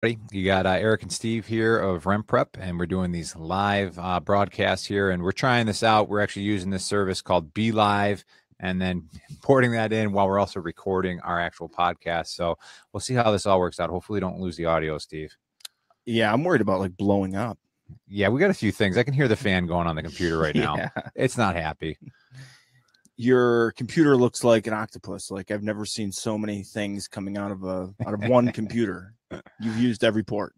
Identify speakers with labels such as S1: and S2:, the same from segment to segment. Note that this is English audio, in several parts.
S1: You got Eric and Steve here of RentPrep, and we're doing these live broadcasts here, and we're trying this out. We're actually using this service called Be Live, and then porting that in while we're also recording our actual podcast. So we'll see how this all works out. Hopefully, don't lose the audio, Steve.
S2: Yeah, I'm worried about like blowing up.
S1: Yeah, we got a few things. I can hear the fan going on the computer right now.
S2: Yeah.
S1: It's not happy.
S2: Your computer looks like an octopus. Like I've never seen so many things coming out of one computer. You've used every port.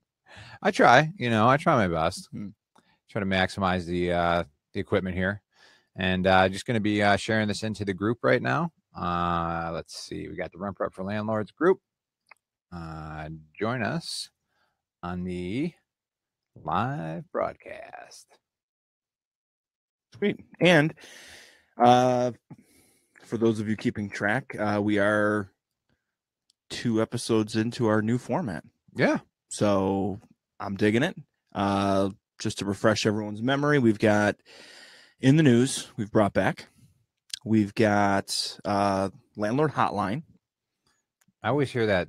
S1: I try my best. Try to maximize the equipment here, and just going to be sharing this into the group right now. Let's see. We got the RentPrep for Landlords group. Join us on the live broadcast.
S2: Sweet. And for those of you keeping track, we are 2 episodes into our new format.
S1: Yeah.
S2: So I'm digging it. Just to refresh everyone's memory, we've got in the news, we've brought back. We've got Landlord Hotline.
S1: I always hear that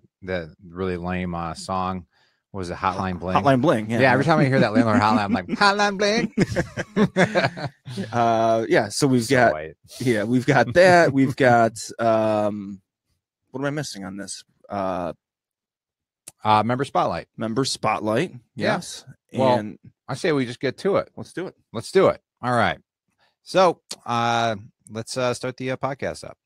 S1: really lame song. What was it, Hotline Bling?
S2: Hotline Bling, yeah.
S1: Every time I hear that Landlord Hotline, I'm like, Hotline Bling.
S2: Yeah, so we've got that. We've got what am I missing on this?
S1: Member Spotlight.
S2: Member Spotlight. Yes.
S1: Yeah. Well,
S2: and
S1: I say we just get to it.
S2: Let's do it.
S1: All right. So let's start the podcast up.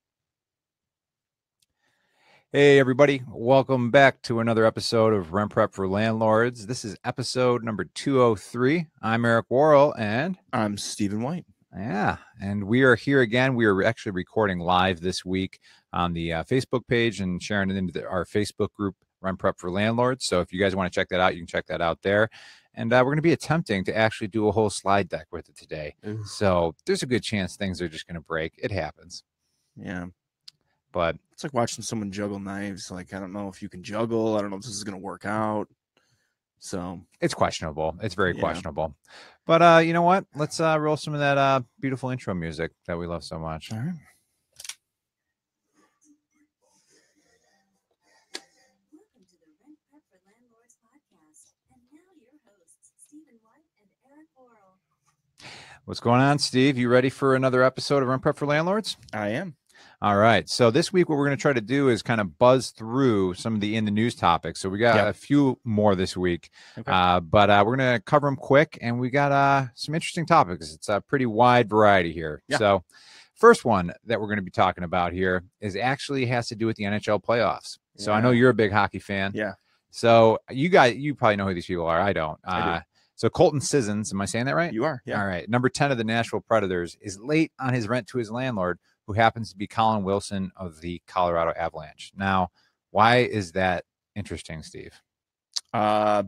S1: Hey, everybody. Welcome back to another episode of RentPrep for Landlords. This is episode number 203. I'm Eric Worrell, and
S2: I'm Stephen White.
S1: Yeah, and we are here again. We are actually recording live this week on the Facebook page and sharing it into our Facebook group, RentPrep for Landlords. So if you guys want to check that out, you can check that out there. And we're going to be attempting to actually do a whole slide deck with it today. Ooh. So there's a good chance things are just going to break. It happens.
S2: Yeah.
S1: But
S2: it's like watching someone juggle knives. Like, I don't know if you can juggle. I don't know if this is going to work out. So
S1: it's questionable. It's very questionable. But you know what? Let's roll some of that beautiful intro music that we love so much.
S2: All right.
S3: Welcome to the RentPrep for Landlords podcast. And now your hosts, Stephen White and Eric Worrell.
S1: What's going on, Steve? You ready for another episode of RentPrep for Landlords?
S2: I am.
S1: All right. So this week, what we're going to try to do is kind of buzz through some of the in the news topics. So we got a few more this week, but we're going to cover them quick, and we got some interesting topics. It's a pretty wide variety here. Yeah. So first one that we're going to be talking about here is actually has to do with the NHL playoffs. So I know you're a big hockey fan.
S2: Yeah.
S1: So you probably know who these people are. I don't. I do. So Colton Sissons, am I saying that right?
S2: You are. Yeah.
S1: All right. Number 10 of the Nashville Predators is late on his rent to his landlord, who happens to be Colin Wilson of the Colorado Avalanche. Now, why is that interesting, Steve?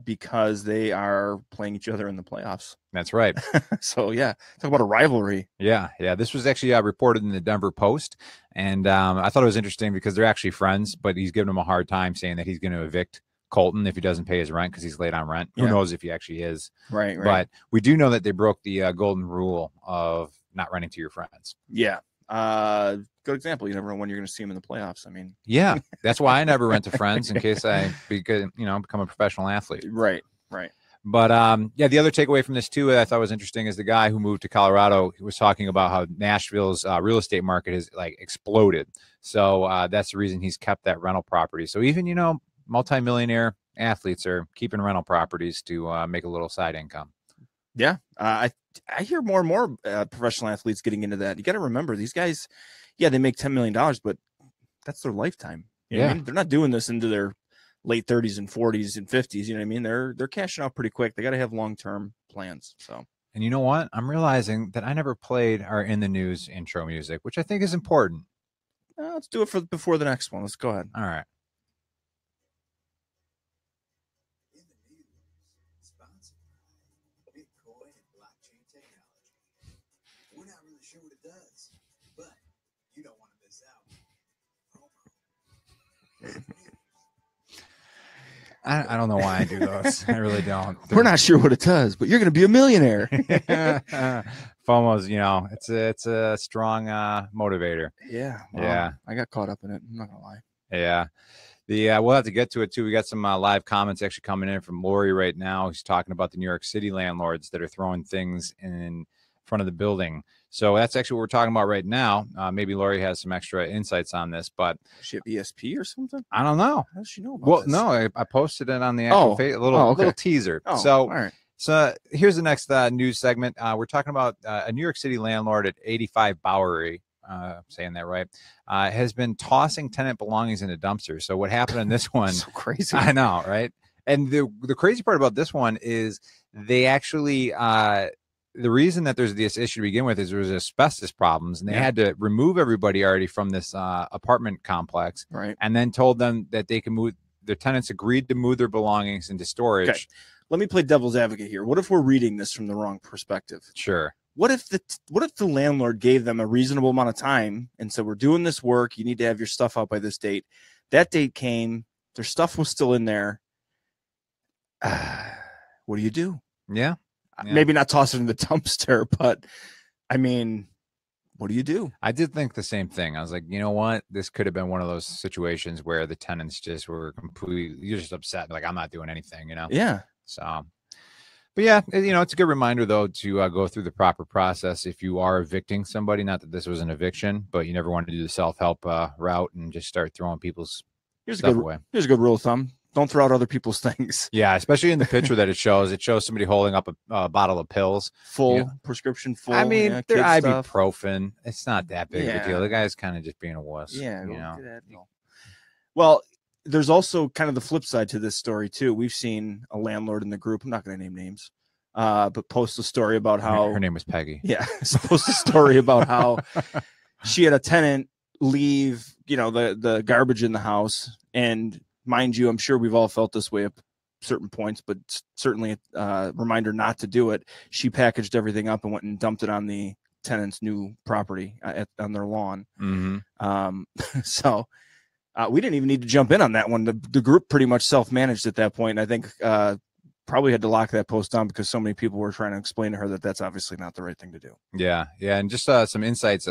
S2: Because they are playing each other in the playoffs.
S1: That's right.
S2: So, talk about a rivalry.
S1: Yeah. This was actually reported in the Denver Post, and I thought it was interesting because they're actually friends, but he's giving him a hard time saying that he's going to evict Colton if he doesn't pay his rent because he's late on rent. Who knows if he actually is.
S2: Right.
S1: But we do know that they broke the golden rule of not renting to your friends.
S2: Yeah. Good example. You never know when you're going to see him in the playoffs. I mean,
S1: that's why I never rent to friends in case I become a professional athlete.
S2: Right.
S1: But the other takeaway from this too that I thought was interesting is the guy who moved to Colorado. He was talking about how Nashville's real estate market has exploded. So that's the reason he's kept that rental property. So even multimillionaire athletes are keeping rental properties to make a little side income.
S2: Yeah, I hear more and more professional athletes getting into that. You got to remember, these guys, they make $10 million, but that's their lifetime. You know what I mean? They're not doing this into their late 30s and 40s and 50s. You know what I mean? They're cashing out pretty quick. They got to have long-term plans. So,
S1: and you know what? I'm realizing that I never played our in the news intro music, which I think is important.
S2: Let's do it before the next one. Let's go ahead.
S1: All right.
S4: Sure what it does, but you don't want to miss
S1: out. I don't know why I do those. I really don't.
S2: We're not sure what it does, but you're going to be a millionaire.
S1: FOMO's, it's a strong motivator.
S2: Yeah.
S1: Wow. Yeah.
S2: I got caught up in it. I'm not going to lie.
S1: Yeah. We'll have to get to it too. We got some live comments actually coming in from Lori right now. He's talking about the New York City landlords that are throwing things in front of the building. So that's actually what we're talking about right now. Maybe Lori has some extra insights on this, but
S2: does she have ESP or something?
S1: I don't know.
S2: How does she know about this?
S1: No, I posted it on the actual little teaser.
S2: All right.
S1: So here's the next news segment. We're talking about a New York City landlord at 85 Bowery. Saying that right, has been tossing tenant belongings into dumpsters. So what happened in this one?
S2: So crazy.
S1: I know, right? And the crazy part about this one is they actually the reason that there's this issue to begin with is there was asbestos problems, and they had to remove everybody already from this apartment complex,
S2: right?
S1: And then told them that they can move. Their tenants agreed to move their belongings into storage.
S2: Okay. Let me play devil's advocate here. What if we're reading this from the wrong perspective?
S1: Sure.
S2: What if the landlord gave them a reasonable amount of time and said, we're doing this work, you need to have your stuff out by this date. That date came, their stuff was still in there. What do you do?
S1: Yeah.
S2: Maybe not toss it in the dumpster, but I mean, what do you do?
S1: I did think the same thing. I was like, you know what? This could have been one of those situations where the tenants just were completely just upset. Like, I'm not doing anything,
S2: Yeah.
S1: So, but yeah, it's a good reminder though to go through the proper process if you are evicting somebody. Not that this was an eviction, but you never want to do the self-help route and just start throwing people's stuff away.
S2: Here's a good rule of thumb: don't throw out other people's things.
S1: Yeah, especially in the picture that it shows somebody holding up a bottle of pills,
S2: prescription full.
S1: I mean, they're
S2: stuff.
S1: ibuprofen. It's not that big of a deal. The guy's kind of just being a wuss.
S2: Yeah, Well, there's also kind of the flip side to this story too. We've seen a landlord in the group, I'm not going to name names, but post a story about how
S1: her name was Peggy.
S2: Yeah, post a story about how she had a tenant leave, the garbage in the house. And mind you, I'm sure we've all felt this way at certain points, but certainly a reminder not to do it. She packaged everything up and went and dumped it on the tenant's new property on their lawn.
S1: Mm-hmm.
S2: So we didn't even need to jump in on that one. The group pretty much self-managed at that point. And I think probably had to lock that post down because so many people were trying to explain to her that that's obviously not the right thing to do.
S1: Yeah. And just some insights.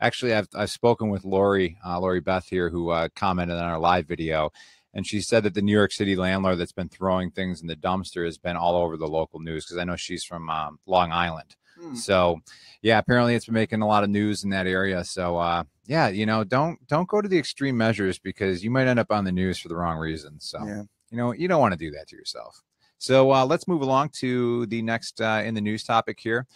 S1: Actually, I've spoken with Lori Beth here, who commented on our live video. And she said that the New York City landlord that's been throwing things in the dumpster has been all over the local news, because I know she's from Long Island. So, yeah, apparently it's been making a lot of news in that area. So, yeah, don't go to the extreme measures, because you might end up on the news for the wrong reasons. So, you don't want to do that to yourself. So let's move along to the next in the news topic here.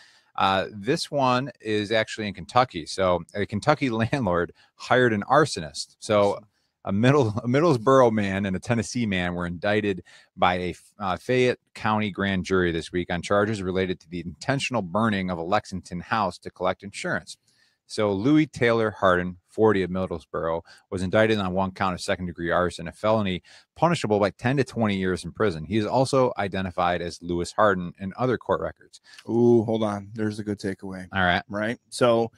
S1: This one is actually in Kentucky. So a Kentucky landlord hired an arsonist. So a Middlesboro man and a Tennessee man were indicted by a Fayette County grand jury this week on charges related to the intentional burning of a Lexington house to collect insurance. So Louis Taylor Hardin, 40, of Middlesboro, was indicted on one count of second-degree arson, a felony punishable by 10 to 20 years in prison. He is also identified as Louis Hardin in other court records.
S2: Ooh, hold on. There's a good takeaway.
S1: All right.
S2: Right. So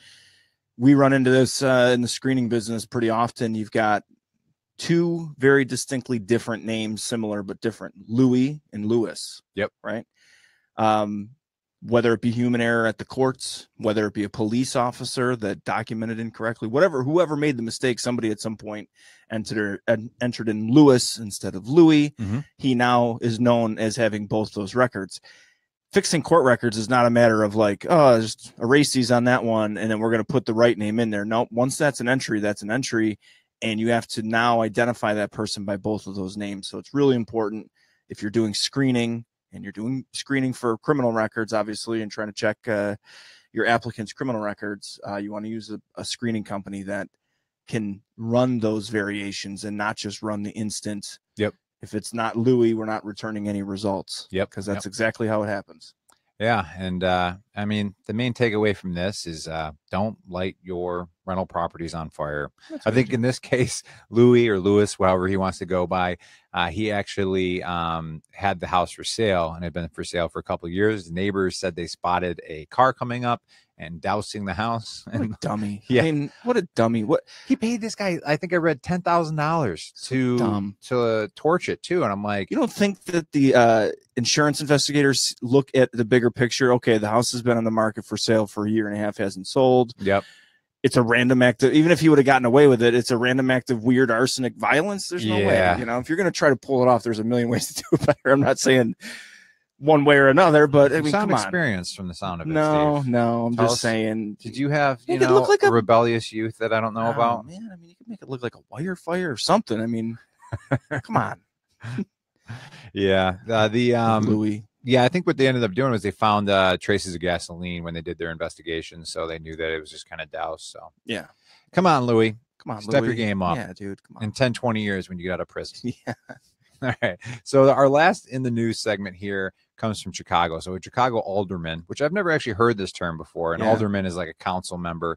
S2: we run into this in the screening business pretty often. You've got two very distinctly different names, similar but different, Louis and Louis.
S1: Yep.
S2: Right. Whether it be human error at the courts, whether it be a police officer that documented incorrectly, whoever made the mistake, somebody at some point entered in Louis instead of Louis.
S1: Mm-hmm.
S2: He now is known as having both those records. Fixing court records is not a matter of like, oh, just erase these on that one, and then we're going to put the right name in there. No, once that's an entry, that's an entry, and you have to now identify that person by both of those names. So it's really important if you're doing screening, and you're doing screening for criminal records, obviously, and trying to check your applicant's criminal records, you want to use a screening company that can run those variations and not just run the instant.
S1: Yep.
S2: If it's not Louis, we're not returning any results.
S1: Yep.
S2: Because that's exactly how it happens.
S1: Yeah. And I mean, the main takeaway from this is don't light your rental properties on fire. I think in this case, Louis or Louis, however he wants to go by, he actually had the house for sale and had been for sale for a couple of years. The neighbors said they spotted a car coming up and dousing the house.
S2: What a dummy.
S1: Yeah.
S2: I mean, what a dummy. What
S1: he paid this guy, I think I read $10,000 to torch it too. And I'm like,
S2: you don't think that the insurance investigators look at the bigger picture? Okay, the house has been on the market for sale for a year and a half, hasn't sold.
S1: Yep.
S2: it's a random act of, even if he would have gotten away with it, it's a random act of weird arsenic violence. There's no way, you know, if you're going to try to pull it off, there's a million ways to do it better. I'm not saying one way or another, but I mean,
S1: sound
S2: come on.
S1: Experienced from the sound of it.
S2: No,
S1: Steve.
S2: no, I'm just saying.
S1: Did you have, you
S2: Make it
S1: know,
S2: look like
S1: a
S2: a
S1: rebellious youth that I don't know about?
S2: Man, I mean, you can make it look like a wire fire or something. I mean, come on.
S1: Yeah.
S2: Louis.
S1: Yeah, I think what they ended up doing was they found traces of gasoline when they did their investigation, so they knew that it was just kind of doused. So
S2: yeah,
S1: come on, Louis.
S2: Come on,
S1: step
S2: Louis.
S1: your game up.
S2: Yeah, dude. Come on.
S1: In 10, 20 years when you get out of prison.
S2: Yeah.
S1: All right. So our last in the news segment here comes from Chicago. So a Chicago alderman, which I've never actually heard this term before. An alderman is like a council member.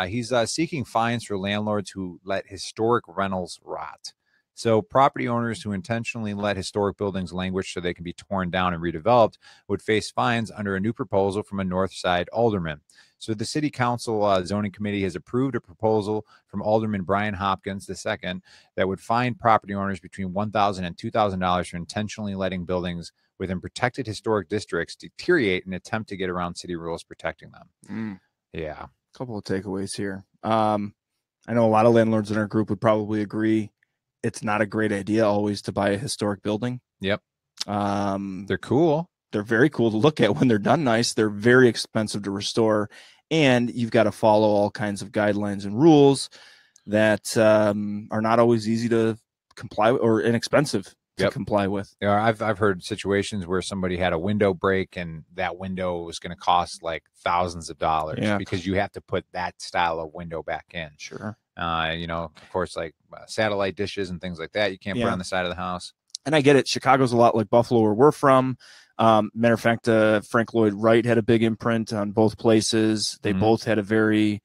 S1: He's seeking fines for landlords who let historic rentals rot. So property owners who intentionally let historic buildings languish so they can be torn down and redeveloped would face fines under a new proposal from a North Side alderman. So the City Council Zoning Committee has approved a proposal from Alderman Brian Hopkins II that would fine property owners between $1,000 and $2,000 for intentionally letting buildings within protected historic districts deteriorate in an attempt to get around city rules protecting them. Yeah.
S2: A couple of takeaways here. I know a lot of landlords in our group would probably agree it's not a great idea always to buy a historic building.
S1: Yep. They're cool.
S2: They're very cool to look at when they're done nice. They're very expensive to restore. And you've got to follow all kinds of guidelines and rules that are not always easy to comply with or inexpensive to comply with.
S1: Yeah, I've heard situations where somebody had a window break and that window was going to cost like thousands of dollars because you have to put that style of window back in.
S2: Sure.
S1: You know, of course, like satellite dishes and things like that, you can't put on the side of the house.
S2: And I get it. Chicago's a lot like Buffalo, where we're from. Matter of fact, Frank Lloyd Wright had a big imprint on both places. They both had a very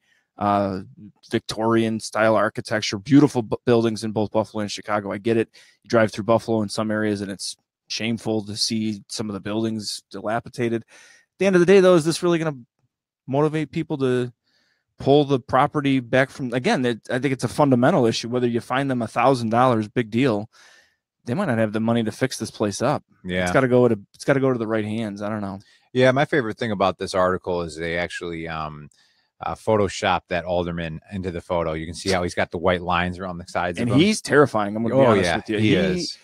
S2: Victorian style architecture, beautiful buildings in both Buffalo and Chicago. I get it. You drive through Buffalo in some areas and it's shameful to see some of the buildings dilapidated. At the end of the day, though, is this really going to motivate people to pull the property back from, again, I think it's a fundamental issue, whether you find them $1,000, big deal. They might not have the money to fix this place up.
S1: Yeah.
S2: It's got to go to the right hands. I don't know.
S1: Yeah. My favorite thing about this article is they actually, Photoshop that alderman into the photo. You can see how he's got the white lines around the sides
S2: and
S1: of him.
S2: He's terrifying. I'm going to be honest with you.
S1: He is.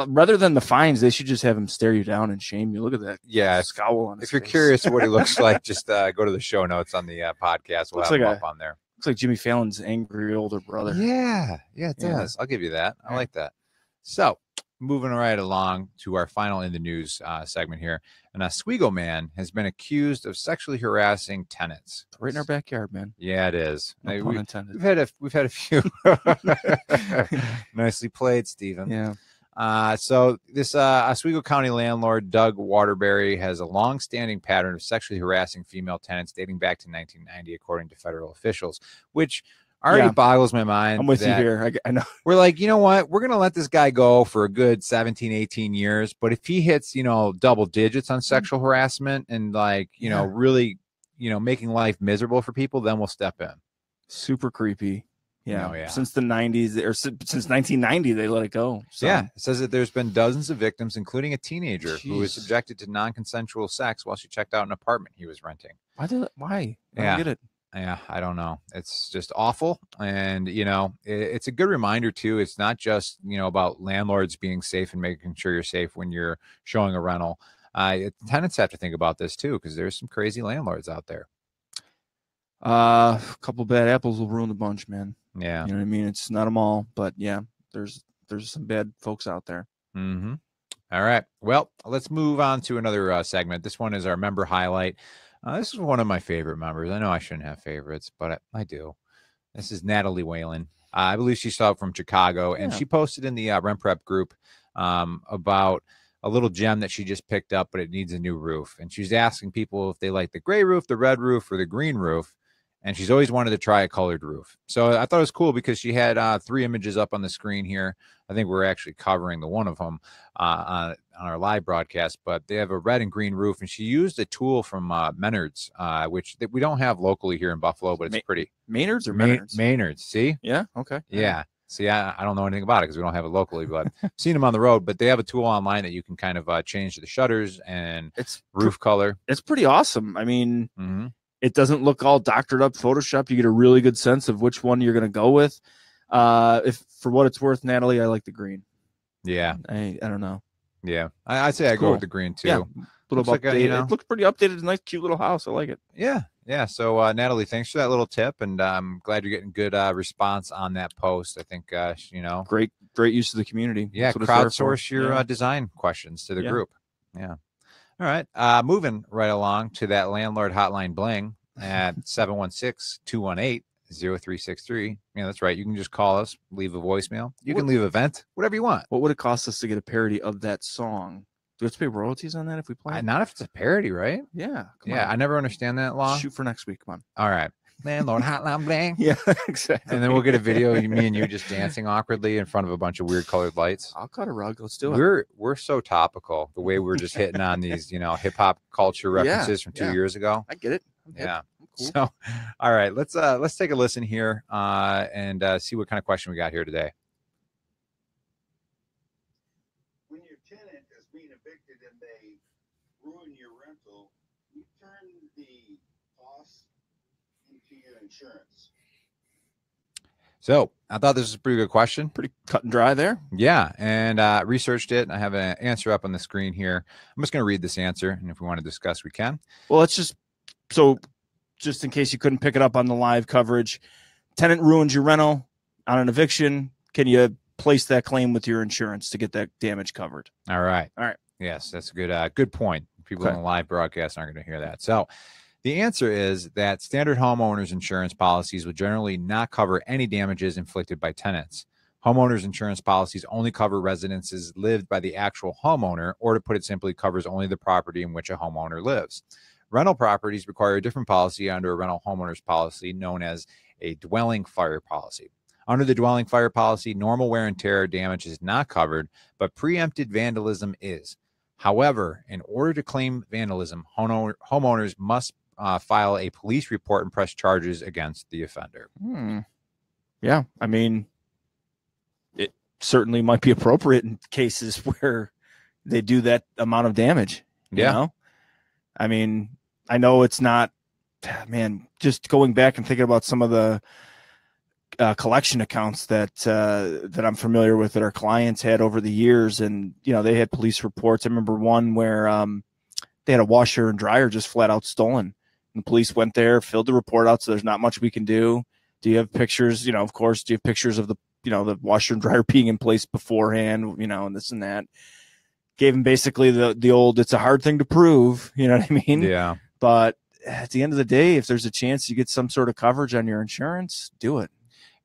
S2: Rather than the fines, they should just have him stare you down and shame you. Look at that scowl on his
S1: If you're
S2: face.
S1: curious what he looks like, just go to the show notes on the podcast. We'll have him up on there.
S2: Looks like Jimmy Fallon's angry older brother.
S1: Yeah, it does. I'll give you that. I like that. So moving right along to our final in the news segment here. An Oswego man has been accused of sexually harassing tenants.
S2: Right in our backyard, man.
S1: Yeah, it is.
S2: No pun intended.
S1: We've had a few. Nicely played, Stephen.
S2: Yeah.
S1: So this Oswego County landlord, Doug Waterbury, has a long-standing pattern of sexually harassing female tenants dating back to 1990, according to federal officials, which already boggles my mind.
S2: I'm with you here. I know.
S1: We're like, you know what? We're going to let this guy go for a good 17, 18 years. But if he hits, double digits on sexual harassment and really, making life miserable for people, then we'll step in.
S2: Super creepy. Yeah.
S1: Oh, yeah.
S2: Since the 90s or since 1990, they let it go. So.
S1: Yeah. It says that there's been dozens of victims, including a teenager who was subjected to non-consensual sex while she checked out an apartment he was renting.
S2: Why? I don't get it.
S1: Yeah, I don't know. It's just awful. And, it's a good reminder, too. It's not just, about landlords being safe and making sure you're safe when you're showing a rental. Tenants have to think about this, too, because there's some crazy landlords out there.
S2: A couple bad apples will ruin the bunch, man.
S1: Yeah.
S2: You know what I mean? It's not them all, but yeah, there's some bad folks out there.
S1: Mm-hmm. All right. Well, let's move on to another segment. This one is our member highlight. This is one of my favorite members. I know I shouldn't have favorites, but I do. This is Natalie Whalen. I believe she's from Chicago, and she posted in the RentPrep group about a little gem that she just picked up, but it needs a new roof. And she's asking people if they like the gray roof, the red roof, or the green roof. And she's always wanted to try a colored roof. So I thought it was cool because she had 3 images up on the screen here. I think we're actually covering the one of them on our live broadcast, but they have a red and green roof. And she used a tool from Menards, which we don't have locally here in Buffalo, but it's pretty.
S2: Menards or Menards?
S1: Menards. See?
S2: Yeah. Okay.
S1: Yeah. See, I don't know anything about it because we don't have it locally, but I've seen them on the road. But they have a tool online that you can kind of change the shutters and roof color.
S2: It's pretty awesome. I mean, It doesn't look all doctored up, Photoshop. You get a really good sense of which one you're going to go with. If for what it's worth, Natalie, I like the green.
S1: Yeah.
S2: I don't know.
S1: Yeah. I'd say I go with the green too.
S2: Yeah. Little
S1: Looks like
S2: updated. It looks pretty updated. Nice, cute little house. I like it.
S1: Yeah. Yeah. So, Natalie, thanks for that little tip. And I'm glad you're getting good response on that post. I think,
S2: great use of the community.
S1: Yeah. Crowdsource your design questions to the group. Yeah. All right. Moving right along to that landlord hotline bling at 716-218-0363. Yeah, that's right. You can just call us, leave a voicemail. You can leave a vent, whatever you want.
S2: What would it cost us to get a parody of that song? Do we have to pay royalties on that if we play it?
S1: Not if it's a parody, right?
S2: Yeah.
S1: Come on. I never understand that law.
S2: Shoot for next week. Come on.
S1: All right. Landlord hotline bling.
S2: Yeah, exactly.
S1: And then we'll get a video of me and you just dancing awkwardly in front of a bunch of weird colored lights.
S2: I'll cut a rug. Let's do it.
S1: We're so topical. The way we're just hitting on these, hip hop culture references from 2 years ago.
S2: I get it.
S1: Yeah. Cool. So, all right, let's take a listen here and see what kind of question we got here today.
S5: When your tenant is being evicted and they ruin your rental, you turn the cost into your insurance.
S1: So I thought this was a pretty good question.
S2: Pretty cut and dry there.
S1: Yeah. And researched it. I have an answer up on the screen here. I'm just going to read this answer. And if we want to discuss, we can.
S2: Well, just in case you couldn't pick it up on the live coverage, tenant ruins your rental on an eviction. Can you place that claim with your insurance to get that damage covered?
S1: All right.
S2: All right.
S1: Yes, that's a good point. People in the live broadcast aren't going to hear that. So the answer is that standard homeowners insurance policies will generally not cover any damages inflicted by tenants. Homeowners insurance policies only cover residences lived by the actual homeowner, or to put it simply, covers only the property in which a homeowner lives. Rental properties require a different policy under a rental homeowners policy known as a dwelling fire policy. Under the dwelling fire policy, normal wear and tear damage is not covered, but preempted vandalism is. However, in order to claim vandalism, homeowners must file a police report and press charges against the offender.
S2: Yeah, I mean, it certainly might be appropriate in cases where they do that amount of damage. You know? I mean, I know it's not, man, just going back and thinking about some of the collection accounts that I'm familiar with that our clients had over the years. And, they had police reports. I remember one where they had a washer and dryer just flat out stolen. And the police went there, filled the report out. So there's not much we can do. Do you have pictures? Of course, do you have pictures of the washer and dryer being in place beforehand, and this and that? Gave him basically the old, it's a hard thing to prove. You know what I mean?
S1: Yeah.
S2: But at the end of the day, if there's a chance you get some sort of coverage on your insurance, do it.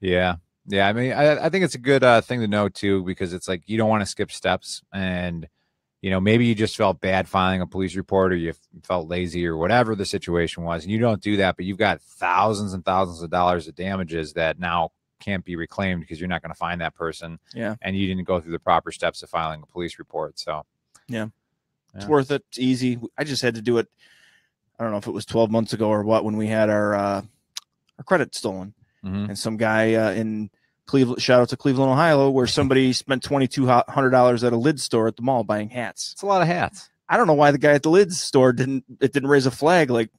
S1: Yeah. Yeah. I mean, I think it's a good thing to know too, because it's like, you don't want to skip steps, and, maybe you just felt bad filing a police report, or you felt lazy, or whatever the situation was. And you don't do that, but you've got thousands and thousands of dollars of damages that now can't be reclaimed because you're not going to find that person.
S2: Yeah.
S1: And you didn't go through the proper steps of filing a police report. So
S2: yeah. It's worth it. It's easy. I just had to do it. I don't know if it was 12 months ago or what, when we had our credit stolen.
S1: Mm-hmm.
S2: And some guy in Cleveland, shout out to Cleveland, Ohio, where somebody spent $2,200 at a lids store at the mall buying hats.
S1: It's a lot of hats.
S2: I don't know why the guy at the lids store didn't raise a flag. Like,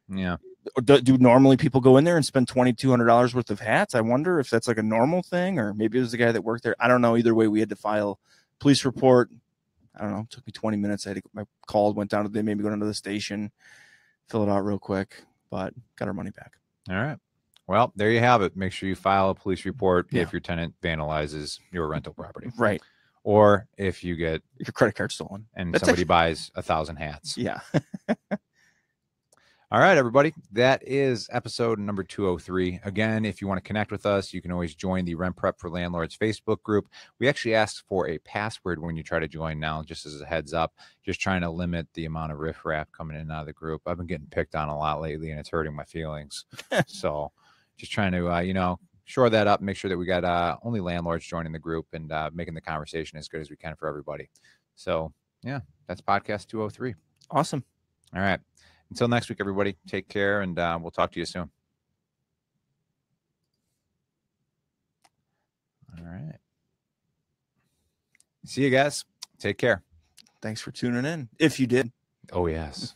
S1: yeah.
S2: Do normally people go in there and spend $2,200 worth of hats? I wonder if that's like a normal thing, or maybe it was the guy that worked there. I don't know. Either way, we had to file a police report. I don't know. It took me 20 minutes. I had to get my call, went down to, they made me go down to the station, fill it out real quick, but got our money back.
S1: All right. Well, there you have it. Make sure you file a police report if your tenant vandalizes your rental property.
S2: Right.
S1: Or if you get
S2: your credit card stolen
S1: and somebody buys 1,000 hats.
S2: Yeah.
S1: All right, everybody. That is episode number 203. Again, if you want to connect with us, you can always join the RentPrep for Landlords Facebook group. We actually asked for a password when you try to join now, just as a heads up, just trying to limit the amount of riffraff coming in and out of the group. I've been getting picked on a lot lately, and it's hurting my feelings. So just trying to, shore that up, make sure that we got only landlords joining the group and making the conversation as good as we can for everybody. So, yeah, that's podcast 203.
S2: Awesome.
S1: All right. Until next week, everybody, take care, and we'll talk to you soon. All right. See you guys. Take care.
S2: Thanks for tuning in. If you did.
S1: Oh, yes.